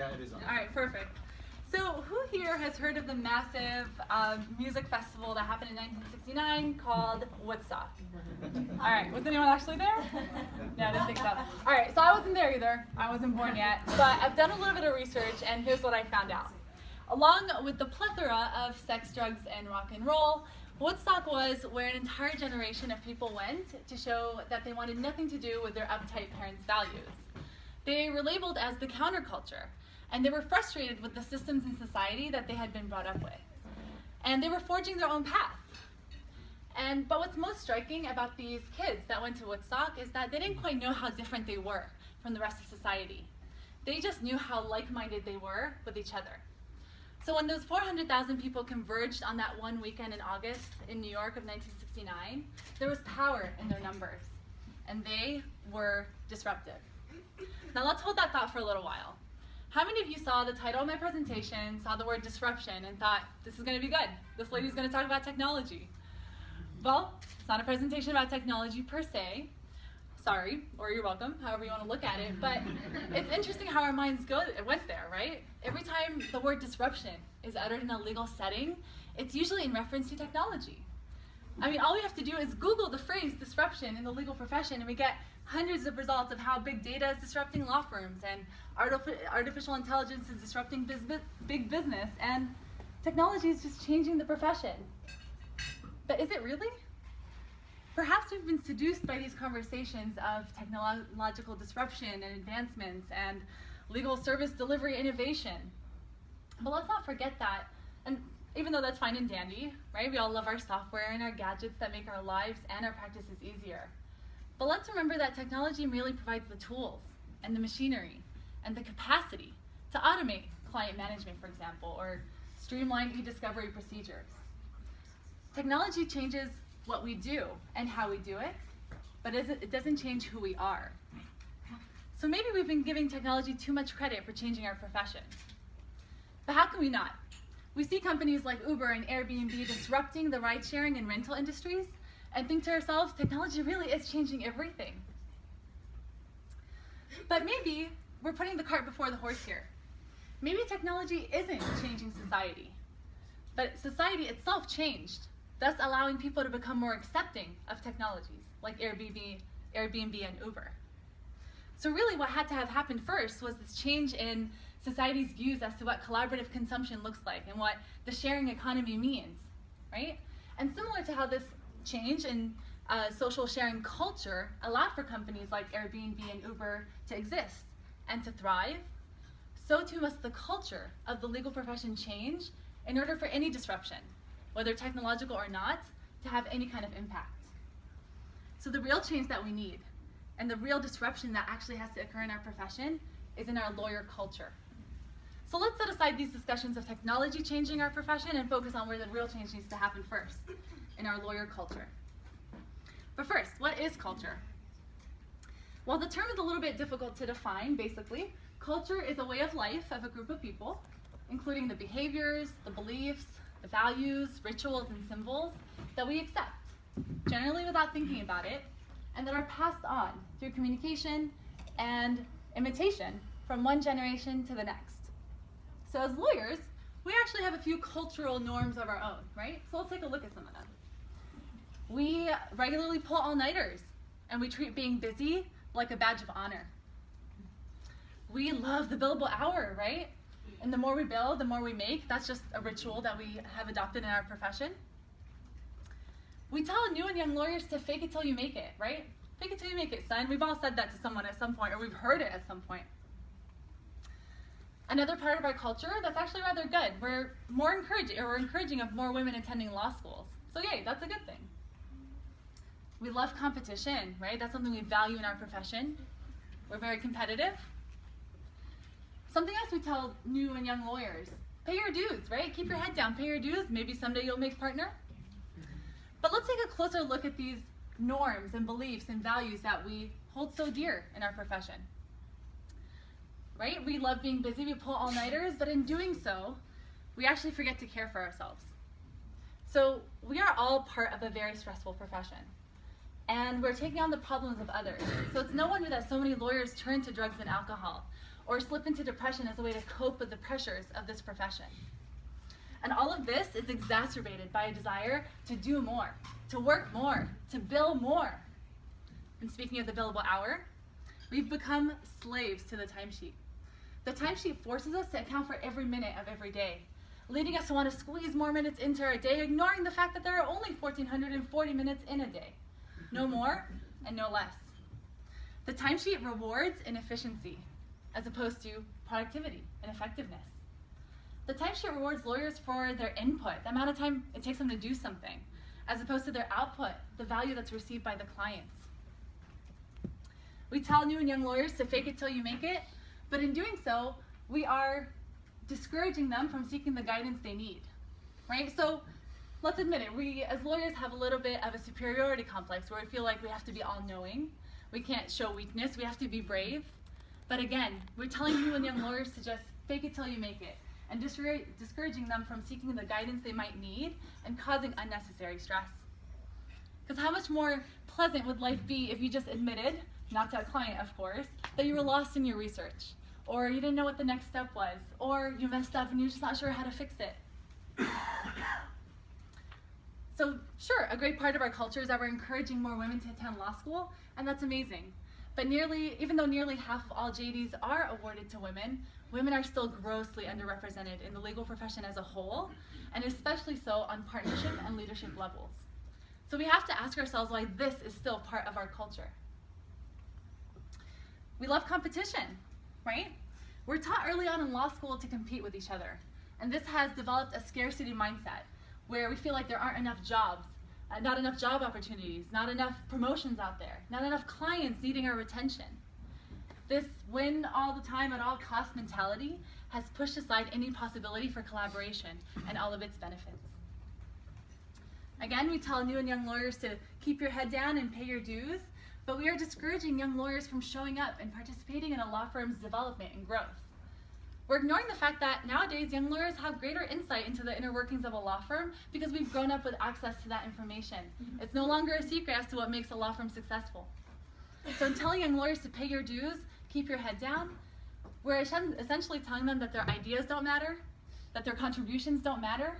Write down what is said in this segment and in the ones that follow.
Yeah, it is on. All right, perfect. So who here has heard of the massive music festival that happened in 1969 called Woodstock? All right, was anyone actually there? No, I didn't think so. All right, so I wasn't there either. I wasn't born yet, but I've done a little bit of research, and here's what I found out. Along with the plethora of sex, drugs, and rock and roll, Woodstock was where an entire generation of people went to show that they wanted nothing to do with their uptight parents' values. They were labeled as the counterculture, and they were frustrated with the systems in society that they had been brought up with. And they were forging their own path. But what's most striking about these kids that went to Woodstock is that they didn't quite know how different they were from the rest of society. They just knew how like-minded they were with each other. So when those 400,000 people converged on that one weekend in August in New York of 1969, there was power in their numbers, and they were disruptive. Now let's hold that thought for a little while. How many of you saw the title of my presentation, saw the word disruption, and thought, this is going to be good. This lady's going to talk about technology. Well, it's not a presentation about technology per se. Sorry, or you're welcome, however you want to look at it. But it's interesting how our minds went there, right? Every time the word disruption is uttered in a legal setting, it's usually in reference to technology. I mean, all we have to do is Google the phrase disruption in the legal profession, and we get hundreds of results of how big data is disrupting law firms, and artificial intelligence is disrupting big business, and technology is just changing the profession. But is it really? Perhaps we've been seduced by these conversations of technological disruption and advancements and legal service delivery innovation. But let's not forget that, and even though that's fine and dandy, right? We all love our software and our gadgets that make our lives and our practices easier. But let's remember that technology merely provides the tools and the machinery and the capacity to automate client management, for example, or streamline e-discovery procedures. Technology changes what we do and how we do it, but it doesn't change who we are. So maybe we've been giving technology too much credit for changing our profession. But how can we not? We see companies like Uber and Airbnb disrupting the ride-sharing and rental industries, and think to ourselves, technology really is changing everything. But maybe we're putting the cart before the horse here. Maybe technology isn't changing society, but society itself changed, thus allowing people to become more accepting of technologies like Airbnb and Uber. So really what had to have happened first was this change in society's views as to what collaborative consumption looks like and what the sharing economy means, right? And similar to how this change in social sharing culture allowed for companies like Airbnb and Uber to exist and to thrive, so too must the culture of the legal profession change in order for any disruption, whether technological or not, to have any kind of impact. So the real change that we need and the real disruption that actually has to occur in our profession is in our lawyer culture. So let's set aside these discussions of technology changing our profession and focus on where the real change needs to happen first, in our lawyer culture. But first, what is culture? While the term is a little bit difficult to define, basically, culture is a way of life of a group of people, including the behaviors, the beliefs, the values, rituals, and symbols that we accept, generally without thinking about it, and that are passed on through communication and imitation from one generation to the next. So as lawyers, we actually have a few cultural norms of our own, right? So let's take a look at some of them. We regularly pull all-nighters, and we treat being busy like a badge of honor. We love the billable hour, right? And the more we bill, the more we make. That's just a ritual that we have adopted in our profession. We tell new and young lawyers to fake it till you make it, right? Fake it till you make it, son. We've all said that to someone at some point, or we've heard it at some point. Another part of our culture that's actually rather good. We're encouraging of more women attending law schools. So yay, that's a good thing. We love competition, right? That's something we value in our profession. We're very competitive. Something else we tell new and young lawyers, pay your dues, right? Keep your head down, pay your dues. Maybe someday you'll make partner. But let's take a closer look at these norms and beliefs and values that we hold so dear in our profession. Right? We love being busy, we pull all-nighters, but in doing so, we actually forget to care for ourselves. So we are all part of a very stressful profession, and we're taking on the problems of others. So it's no wonder that so many lawyers turn to drugs and alcohol, or slip into depression as a way to cope with the pressures of this profession. And all of this is exacerbated by a desire to do more, to work more, to bill more. And speaking of the billable hour, we've become slaves to the timesheet. The timesheet forces us to account for every minute of every day, leading us to want to squeeze more minutes into our day, ignoring the fact that there are only 1,440 minutes in a day. No more and no less. The timesheet rewards inefficiency as opposed to productivity and effectiveness. The timesheet rewards lawyers for their input, the amount of time it takes them to do something, as opposed to their output, the value that's received by the clients. We tell new and young lawyers to fake it till you make it, but in doing so, we are discouraging them from seeking the guidance they need, right? So let's admit it, we as lawyers have a little bit of a superiority complex where we feel like we have to be all-knowing, we can't show weakness, we have to be brave. But again, we're telling new and young lawyers to just fake it till you make it, and discouraging them from seeking the guidance they might need and causing unnecessary stress. Because how much more pleasant would life be if you just admitted, not to a client of course, that you were lost in your research, or you didn't know what the next step was, or you messed up and you're just not sure how to fix it. So sure, a great part of our culture is that we're encouraging more women to attend law school, and that's amazing. But even though nearly half of all JDs are awarded to women, women are still grossly underrepresented in the legal profession as a whole, and especially so on partnership and leadership levels. So we have to ask ourselves why this is still part of our culture. We love competition, right? We're taught early on in law school to compete with each other, and this has developed a scarcity mindset where we feel like there aren't enough jobs, not enough job opportunities, not enough promotions out there, not enough clients needing our attention. This win all the time at all cost mentality has pushed aside any possibility for collaboration and all of its benefits. Again, we tell new and young lawyers to keep your head down and pay your dues, but we are discouraging young lawyers from showing up and participating in a law firm's development and growth. We're ignoring the fact that nowadays young lawyers have greater insight into the inner workings of a law firm because we've grown up with access to that information. It's no longer a secret as to what makes a law firm successful. So in telling young lawyers to pay your dues, keep your head down, we're essentially telling them that their ideas don't matter, that their contributions don't matter,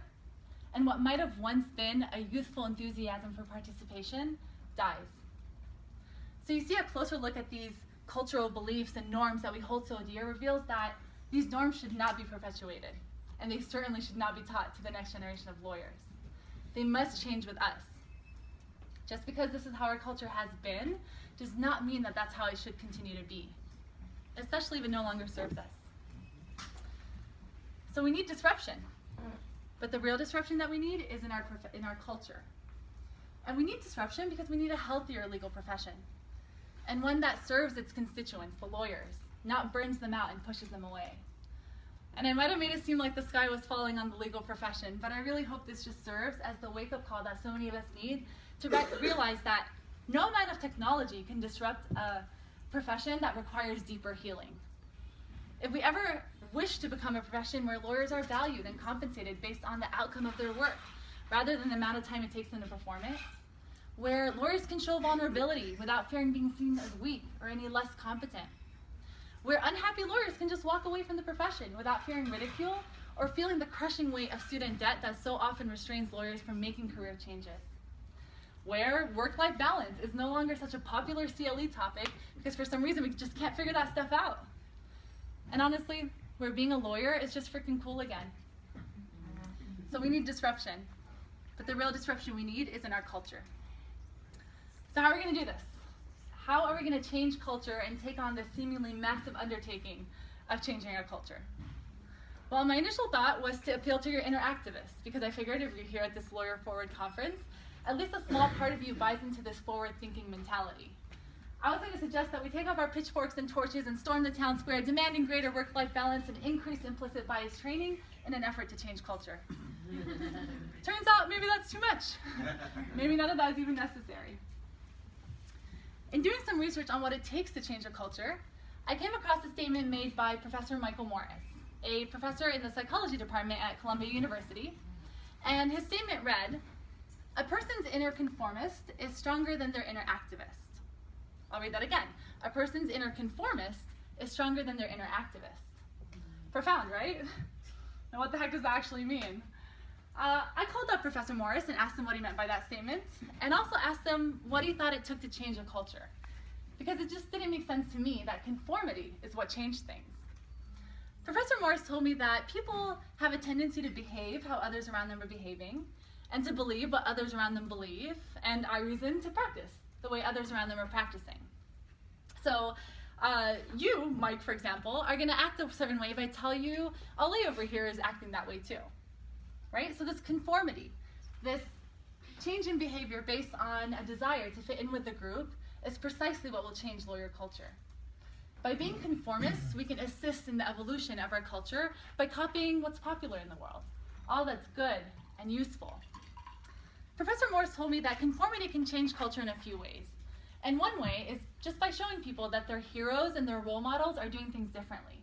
and what might have once been a youthful enthusiasm for participation dies. So you see a closer look at these cultural beliefs and norms that we hold so dear reveals that these norms should not be perpetuated, and they certainly should not be taught to the next generation of lawyers. They must change with us. Just because this is how our culture has been does not mean that that's how it should continue to be, especially if it no longer serves us. So we need disruption, but the real disruption that we need is in our culture. And we need disruption because we need a healthier legal profession, and one that serves its constituents, the lawyers, not burns them out and pushes them away. And I might have made it seem like the sky was falling on the legal profession, but I really hope this just serves as the wake-up call that so many of us need to realize that no amount of technology can disrupt a profession that requires deeper healing. If we ever wish to become a profession where lawyers are valued and compensated based on the outcome of their work, rather than the amount of time it takes them to perform it, where lawyers can show vulnerability without fearing being seen as weak or any less competent, where unhappy lawyers can just walk away from the profession without fearing ridicule or feeling the crushing weight of student debt that so often restrains lawyers from making career changes, where work-life balance is no longer such a popular CLE topic because for some reason we just can't figure that stuff out, and honestly, where being a lawyer is just freaking cool again. So we need disruption, but the real disruption we need is in our culture. So how are we going to do this? How are we going to change culture and take on this seemingly massive undertaking of changing our culture? Well, my initial thought was to appeal to your inner activists, because I figured if you're here at this Lawyer Forward conference, at least a small part of you buys into this forward-thinking mentality. I was going to suggest that we take off our pitchforks and torches and storm the town square, demanding greater work-life balance and increased implicit bias training in an effort to change culture. Turns out maybe that's too much. Maybe none of that is even necessary. In doing some research on what it takes to change a culture, I came across a statement made by Professor Michael Morris, a professor in the psychology department at Columbia University, and his statement read, "A person's inner conformist is stronger than their inner activist." I'll read that again. "A person's inner conformist is stronger than their inner activist. Profound, right? Now what the heck does that actually mean? I called up Professor Morris and asked him what he meant by that statement, and also asked him what he thought it took to change a culture. Because it just didn't make sense to me that conformity is what changed things. Professor Morris told me that people have a tendency to behave how others around them are behaving, and to believe what others around them believe, and I reason to practice the way others around them are practicing. So you, Mike, for example, are gonna act a certain way if I tell you, Ollie over here is acting that way too, right? So this conformity, this change in behavior based on a desire to fit in with the group is precisely what will change lawyer culture. By being conformists, we can assist in the evolution of our culture by copying what's popular in the world, all that's good and useful. Professor Morris told me that conformity can change culture in a few ways. And one way is just by showing people that their heroes and their role models are doing things differently.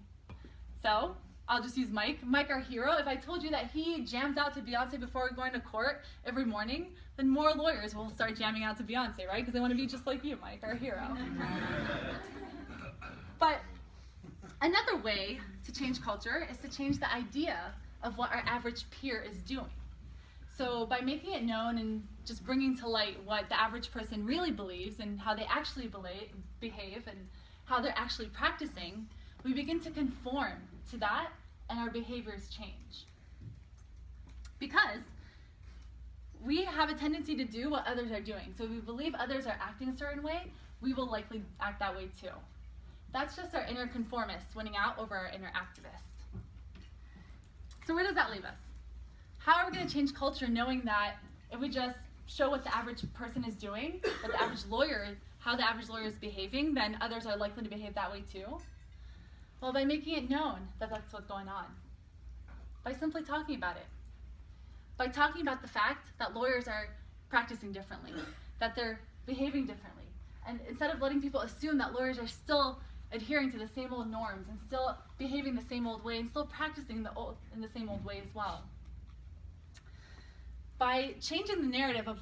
So, I'll just use Mike. Mike, our hero, if I told you that he jams out to Beyonce before going to court every morning, then more lawyers will start jamming out to Beyonce, right? Because they want to be just like you, Mike, our hero. But another way to change culture is to change the idea of what our average peer is doing. So by making it known and just bringing to light what the average person really believes and how they actually behave and how they're actually practicing, we begin to conform to that and our behaviors change. Because we have a tendency to do what others are doing. So if we believe others are acting a certain way, we will likely act that way too. That's just our inner conformist winning out over our inner activist. So where does that leave us? How are we going to change culture knowing that if we just show what the average person is doing, what the average lawyer, how the average lawyer is behaving, then others are likely to behave that way too? Well, by making it known that that's what's going on. By simply talking about it. By talking about the fact that lawyers are practicing differently, that they're behaving differently. And instead of letting people assume that lawyers are still adhering to the same old norms and still behaving the same old way and still practicing in the same old way as well. By changing the narrative of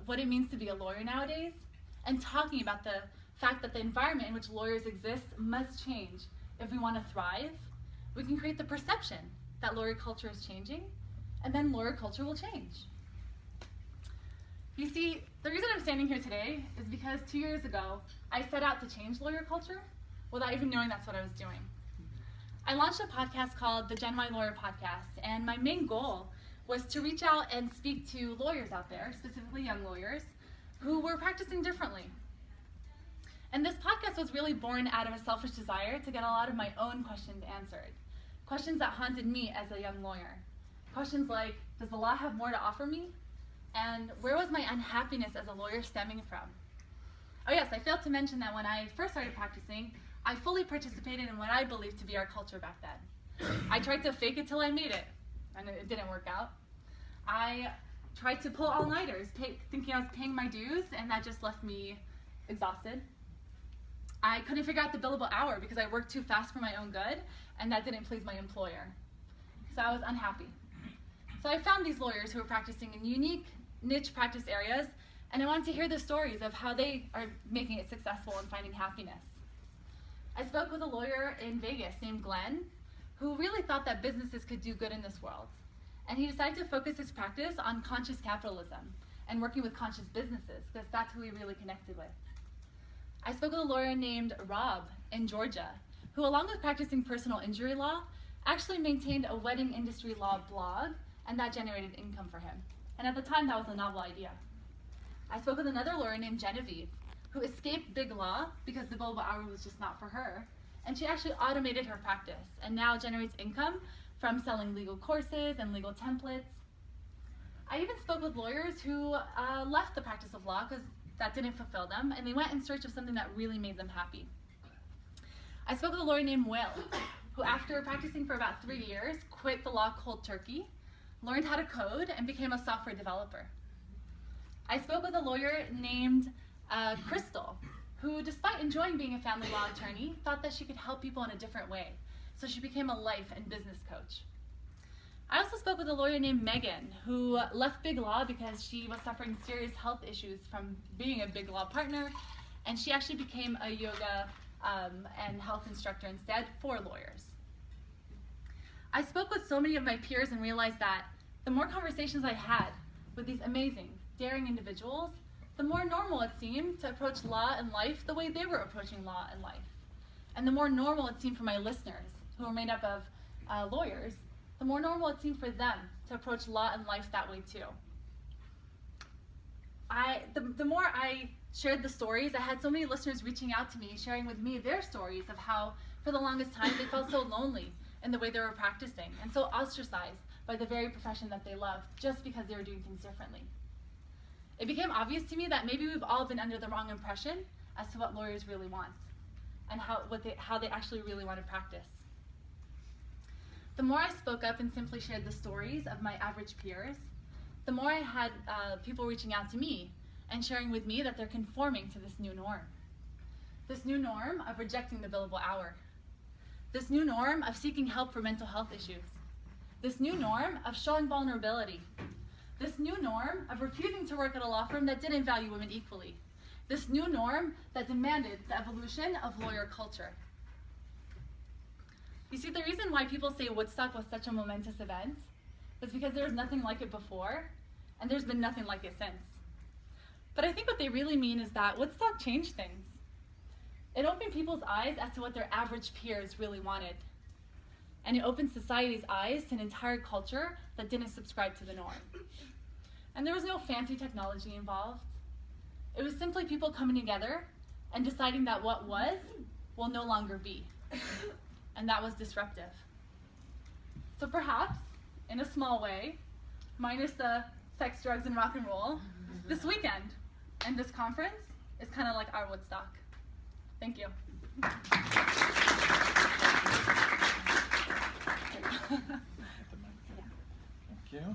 what it means to be a lawyer nowadays and talking about the fact that the environment in which lawyers exist must change if we want to thrive, we can create the perception that lawyer culture is changing, and then lawyer culture will change. You see, the reason I'm standing here today is because 2 years ago, I set out to change lawyer culture without even knowing that's what I was doing. I launched a podcast called the Gen Y Lawyer Podcast, and my main goal was to reach out and speak to lawyers out there, specifically young lawyers, who were practicing differently. And this podcast was really born out of a selfish desire to get a lot of my own questions answered. Questions that haunted me as a young lawyer. Questions like, does the law have more to offer me? And where was my unhappiness as a lawyer stemming from? Oh yes, I failed to mention that when I first started practicing, I fully participated in what I believed to be our culture back then. I tried to fake it till I made it, and it didn't work out. I tried to pull all-nighters, thinking I was paying my dues, and that just left me exhausted. I couldn't figure out the billable hour because I worked too fast for my own good, and that didn't please my employer. So I was unhappy. So I found these lawyers who were practicing in unique niche practice areas, and I wanted to hear the stories of how they are making it successful and finding happiness. I spoke with a lawyer in Vegas named Glenn, who really thought that businesses could do good in this world. And he decided to focus his practice on conscious capitalism and working with conscious businesses, because that's who he really connected with. I spoke with a lawyer named Rob in Georgia, who along with practicing personal injury law, actually maintained a wedding industry law blog, and that generated income for him. And at the time, that was a novel idea. I spoke with another lawyer named Genevieve, who escaped big law because the billable hour was just not for her, and she actually automated her practice and now generates income from selling legal courses and legal templates. I even spoke with lawyers who left the practice of law because that didn't fulfill them, and they went in search of something that really made them happy. I spoke with a lawyer named Will, who after practicing for about 3 years, quit the law cold turkey, learned how to code, and became a software developer. I spoke with a lawyer named Crystal, who despite enjoying being a family law attorney, thought that she could help people in a different way. So she became a life and business coach. I also spoke with a lawyer named Megan, who left big law because she was suffering serious health issues from being a big law partner, and she actually became a yoga and health instructor instead for lawyers. I spoke with so many of my peers and realized that the more conversations I had with these amazing, daring individuals, the more normal it seemed to approach law and life the way they were approaching law and life. And the more normal it seemed for my listeners, who were made up of lawyers, the more normal it seemed for them to approach law and life that way too. The more I shared the stories, I had so many listeners reaching out to me, sharing with me their stories of how, for the longest time, they felt so lonely in the way they were practicing, and so ostracized by the very profession that they loved, just because they were doing things differently. It became obvious to me that maybe we've all been under the wrong impression as to what lawyers really want, and how they actually really want to practice. The more I spoke up and simply shared the stories of my average peers, the more I had people reaching out to me and sharing with me that they're conforming to this new norm. This new norm of rejecting the billable hour. This new norm of seeking help for mental health issues. This new norm of showing vulnerability. This new norm of refusing to work at a law firm that didn't value women equally. This new norm that demanded the evolution of lawyer culture. You see, the reason why people say Woodstock was such a momentous event is because there was nothing like it before, and there's been nothing like it since. But I think what they really mean is that Woodstock changed things. It opened people's eyes as to what their average peers really wanted. And it opened society's eyes to an entire culture that didn't subscribe to the norm. And there was no fancy technology involved. It was simply people coming together and deciding that what was will no longer be. And that was disruptive. So perhaps, in a small way, minus the sex, drugs, and rock and roll, this weekend and this conference is kind of like our Woodstock. Thank you. Thank you.